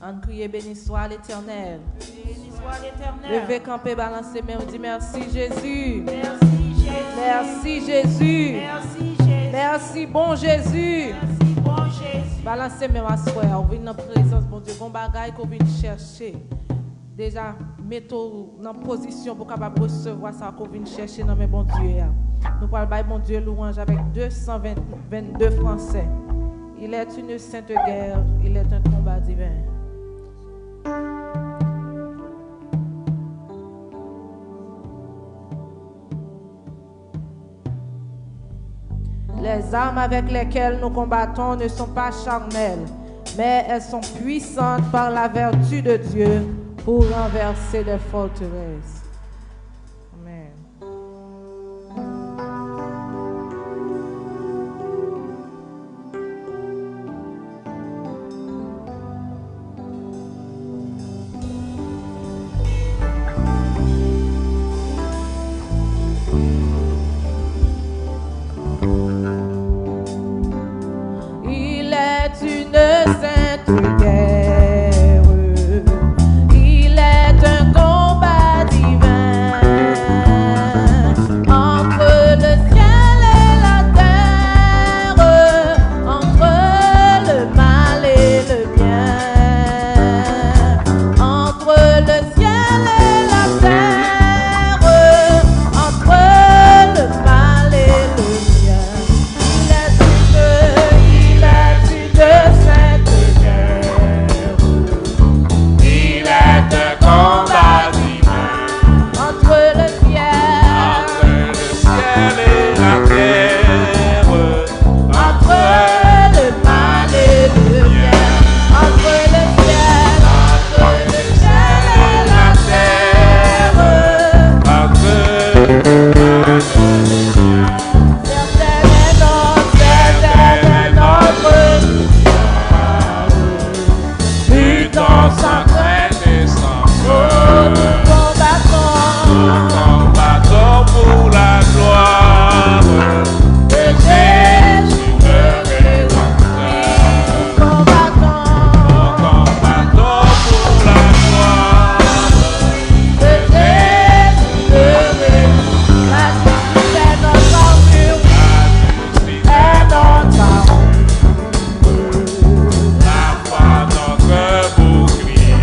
En crier, béni soit l'Éternel. Béni soit l'Éternel. Levez, camper, balancer, mais on dit merci Jésus. Merci Jésus. Merci Jésus. Merci Jésus. Merci bon Jésus. Merci bon Jésus. Balancez mes assoir, on vient dans la présence, bon Dieu, bon bagaille qu'on vient chercher. Déjà, mettez-vous dans position pour capable recevoir ça qu'on vient chercher dans mes bon Dieu. Nous parlons de bon Dieu louange avec 222 Français. Il est une sainte guerre, il est un combat divin. Les armes avec lesquelles nous combattons ne sont pas charnelles, mais elles sont puissantes par la vertu de Dieu pour renverser les forteresses. Amen. Il est une sainte guerre, il est un combat divin entre le ciel et la terre, entre le mal et le bien, entre le ciel et la terre, entre le mal et le bien. Il est une sainte guerre. Il est un combat divin Entre le ciel et la terre, entre le mal et le bien, entre le ciel et la terre, certaines est notre but en sans crainte et sans peur, combattons pour la gloire de Jésus le Rédempteur. Combattons pour la gloire de Jésus le Rédempteur. La foi notre bouclier.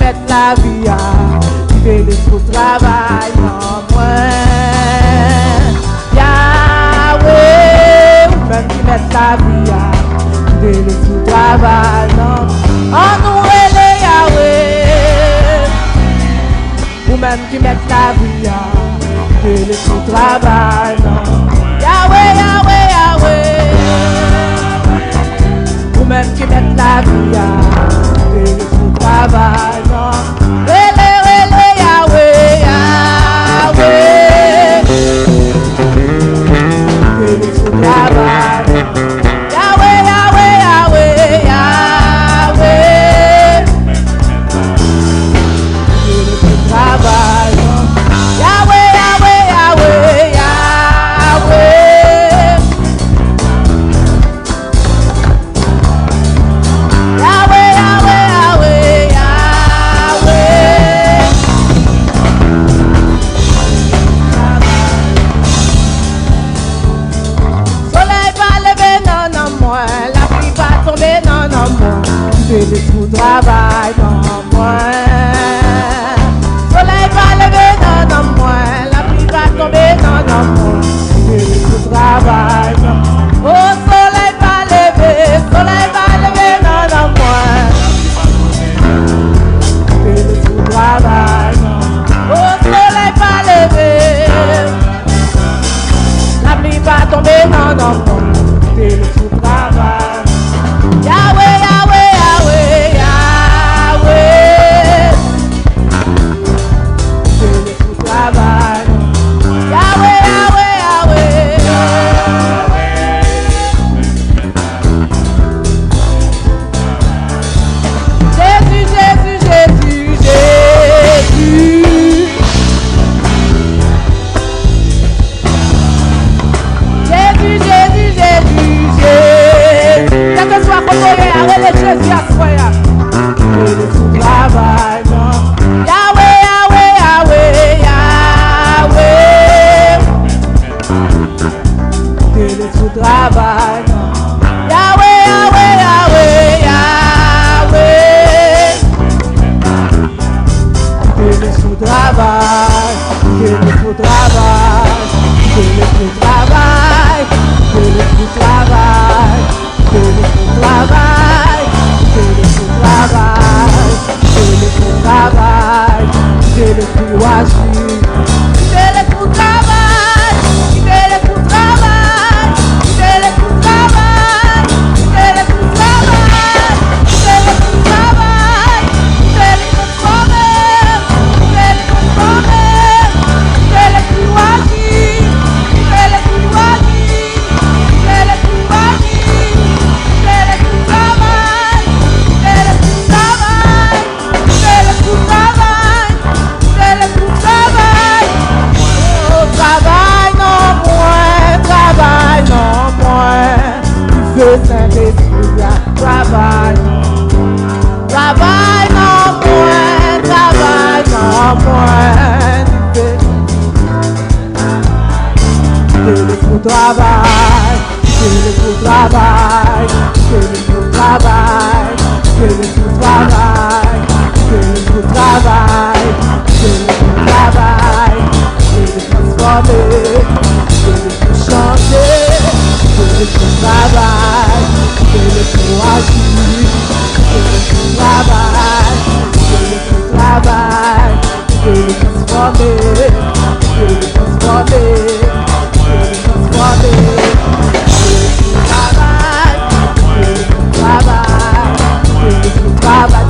mettent la vie à vivre le sous travail non moins. Yahweh, ou même qui mettent la vie à vivre le sous travail non. En nous relais Yahweh, ou même qui mettent la vie à vivre le sous travail non. Yahweh, Yahweh, Yahweh, ou même qui mettent la vie à vivre le sous travail non. Le tout travail non moins. Soleil va lever non moins. La pluie va tomber non moins. Le tout travail non. Oh soleil va lever non moins. Le tout travail non. Oh soleil va lever. La pluie va tomber non moins. Le tout travail. Yahweh, Yahweh, Yahweh, Yahweh. C'est le tout travail. Yahweh, Yahweh, Yahweh. Jésus, Jésus, Jésus, Jésus. Jésus, Jésus, Jésus, Jésus. Quel que soit comment il y a, arrête Jésus à soi. Le tout travail, non. Yahweh, Yahweh, Yahweh, Yahweh. Le tout travail, non. Yahweh, Yahweh, Yahweh, Yahweh. Le tout travail, le tout travail, le tout travail, le tout travail. Que le travail, que le travail, que le travail, que le loisir, que le travail, que le travail, que le travail, que le travail, que le travail, que le consommé, que le consommé, que le loisir, que le loisir, que le loisir. Travail, travail non moins, travail non moins. Que le tout travail, que le tout travail, que le tout travail, que le tout travail, que le tout travail, que le tout travail, que le transformer, que le tout changer, que le tout travail. Que le tout agir, que le tout travail, que le tout travail, que le transformer, que le transformer, que le transformer, que le tout travail, que le tout travail, que le tout travail.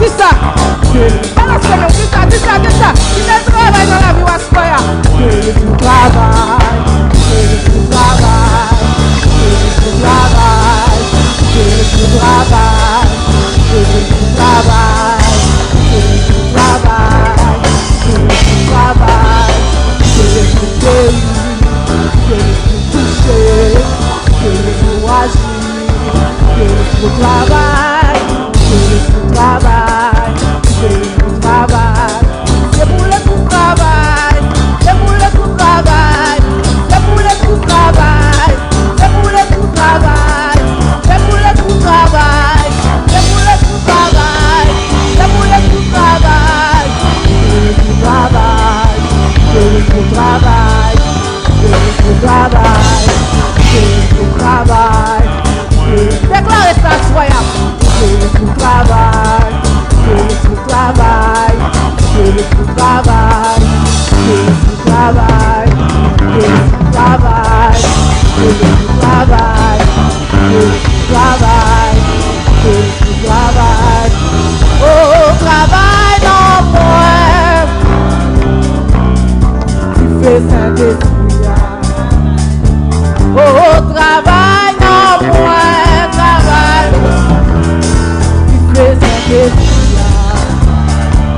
Alléluia.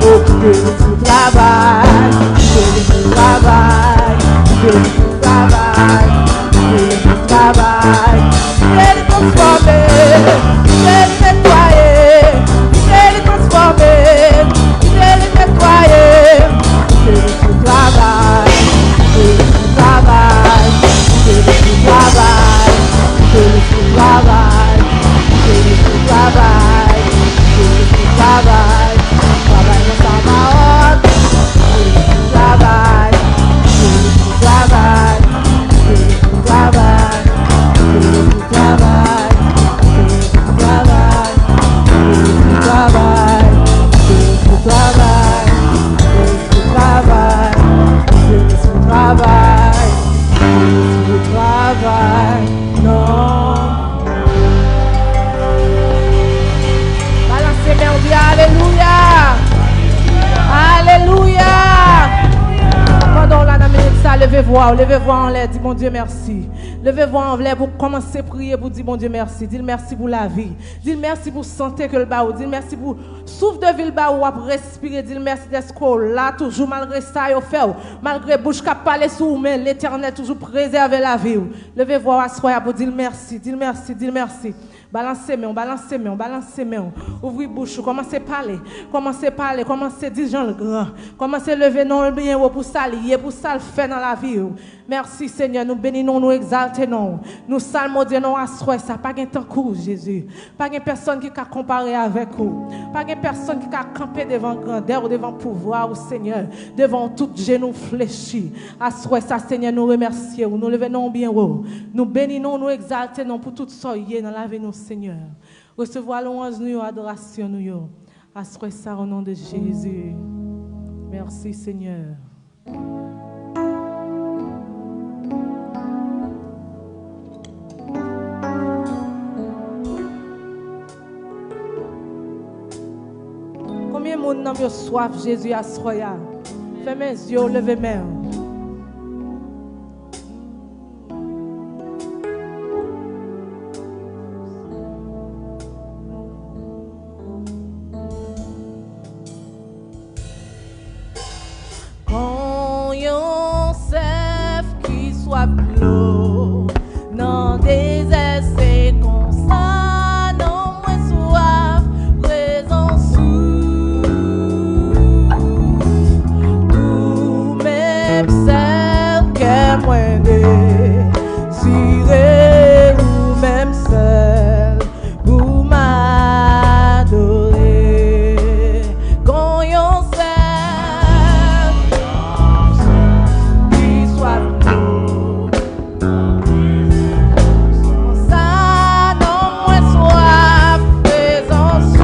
Occupez tout travail, tout travail, tout travail, tout travail. Il est transformé, il est nettoyé, il est transformé, il est nettoyé. Tout travail, tout travail, tout travail, tout travail, tout travail, tout travail. Travail dans sa main, travail, travail, travail, travail, travail, travail, travail, travail, non. Balancez mes vies, alléluia. Alléluia. Pendant la minute ça, levez-vous en l'air, dis mon Dieu merci. Levez-vous en l'air pour commencer à prier, pour dire mon Dieu merci. Dis merci pour la vie. Dis merci pour santé que le baou. Dis merci pour souffle de vie le baou à respirer. Dis merci d'être là toujours malgré ça au fait. Malgré bouche qui parle sous mais l'Éternel toujours préserver la vie. Levez-vous à soi pour dire merci. Dis merci, dis merci. Balancez main, balancez main, balancez main. Ouvrez bouche, commencez à parler, commencez à dire Jean le grand. Commencez à lever non le bien pour s'allier, pour ça le faire dans la vie. Merci Seigneur, nous bénissons, nous exaltons. Nous salmodions à soi, ça pas de temps court Jésus. Pas de personne qui a comparé avec vous. Pas de personne qui a campé devant grandeur ou devant pouvoir, Seigneur, devant tout genou fléchi. À soi ça Seigneur, nous remercions, nous levons bien haut. Nous bénissons, nous exaltons pour tout ça dans la vie nous Seigneur. Recevoir louange nous, adoration nous. À soi ça au nom de Jésus. Merci Seigneur. Combien de monde n'a soif Jésus à soya? Fermez les yeux, levez les mains. Quand yon sève qui soit clos, non désert c'est comme ça, non moins soif, présence ou même celle que moins désiré, ou même celle pour m'adorer. Quand yon sève qui soit clos, ça non moins soif, présence ou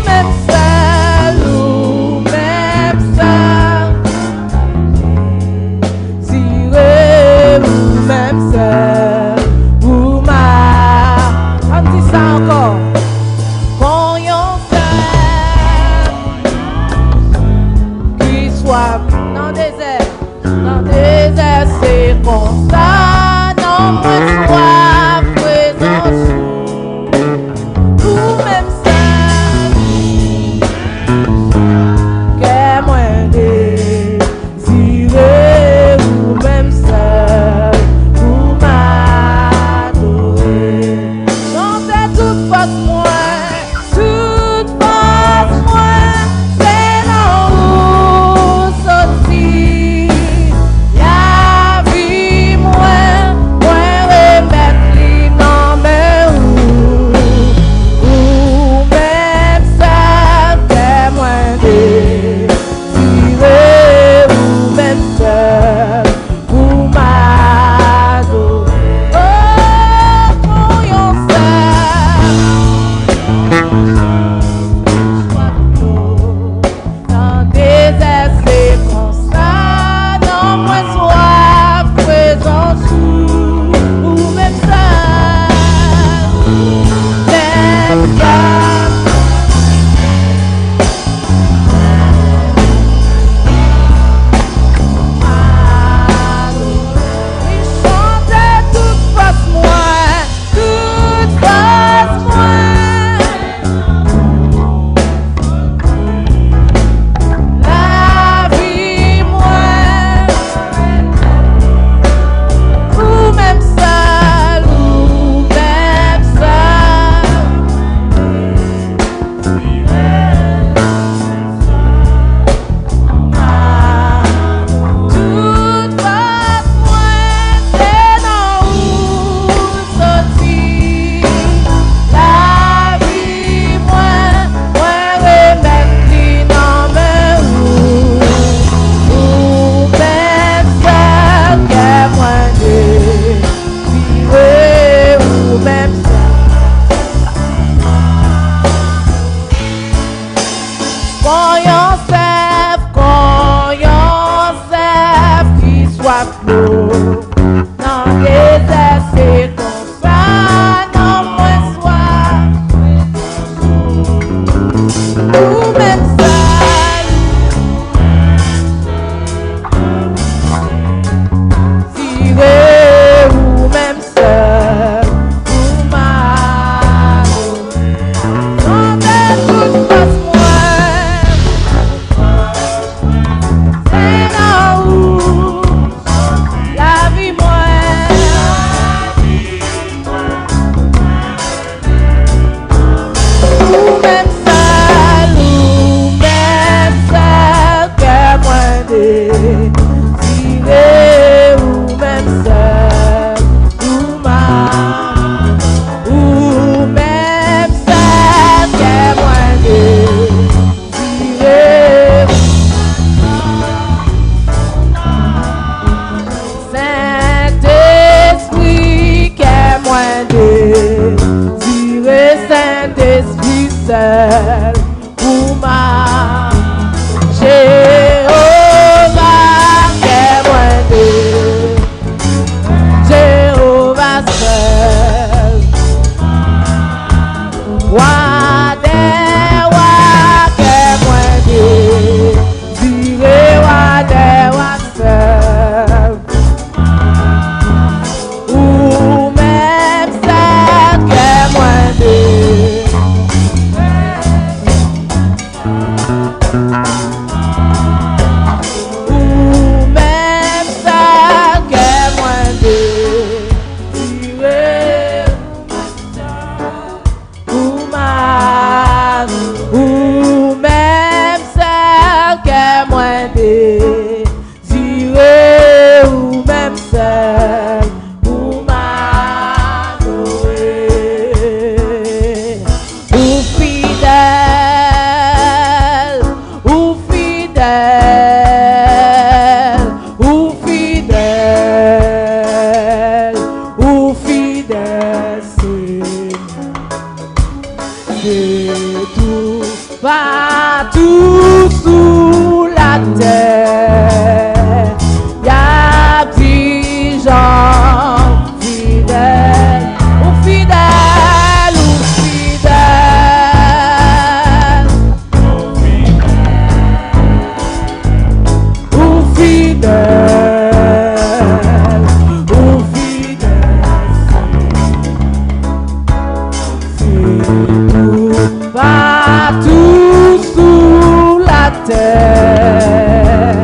même celle, tiré ou même celle, ou ma. On dit ça encore. Quand yon sève qui soit dans le désert, c'est comme ça, non moins soif, présence ou même celle que moins désiré, ou même celle pour m'adorer. Non, c'est toute force moins, c'est là où sorti la vie moi. seul pour marcher. Jéhovah, qu'est moins de Jéhovah seul. Roi des rois, qu'est moins de Diré, roi des rois seul. Ou même seul, qu'est moins de ou même seul, qu'est moins de Diré, ou mal, ou même seul, qu'est moins désiré, ou même seul, ou m'adorer, ou fidèle, ou fidèle, ou fidèle, ou fidèle, c'est tout, partout sous la terre, y'a des gens fidèles, ou fidèles, ou fidèles, ou fidèles, ou fidèles, partout sous la terre,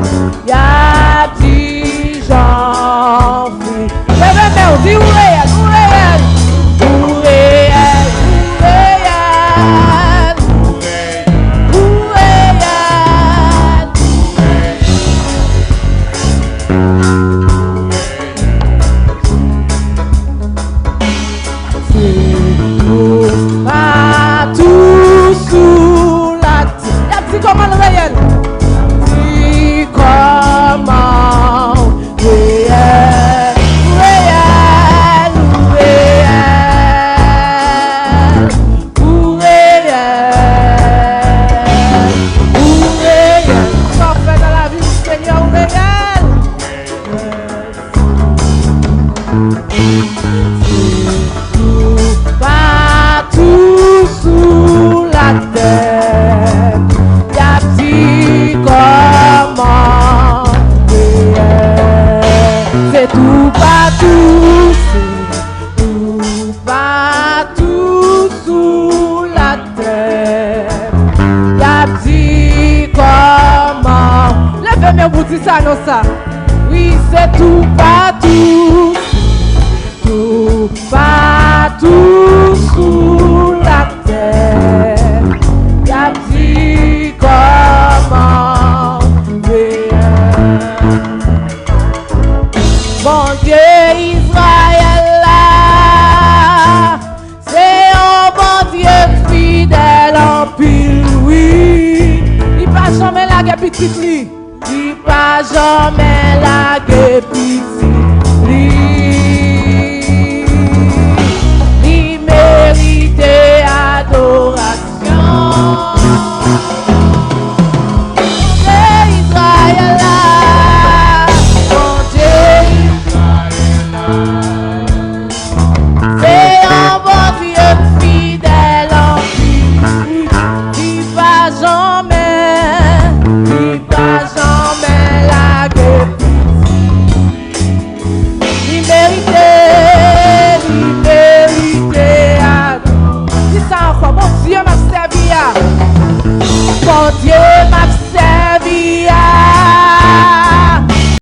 y'a des gens fidèles. Dis où réel, où réel, où réel, où réel, où réel. Partout sous la terre. Y'a petit comment le réel? Petit comment réel, réel, réel, réel, réel. Qu'en fait dans la vie du Seigneur réel? Partout sous la terre, y'a petit comment réel. C'est tout partout, c'est tout partout sous la terre, y'a petit comment. Levez-moi vous dites ça, non ça. Oui, c'est tout partout. Tout partout sous la terre, y'a petit comment réel. Bon Dieu Israël là, c'est un bon Dieu fidèle en pile, oui. Il pas jamais la guerre petite lui, il pas jamais la guerre petite.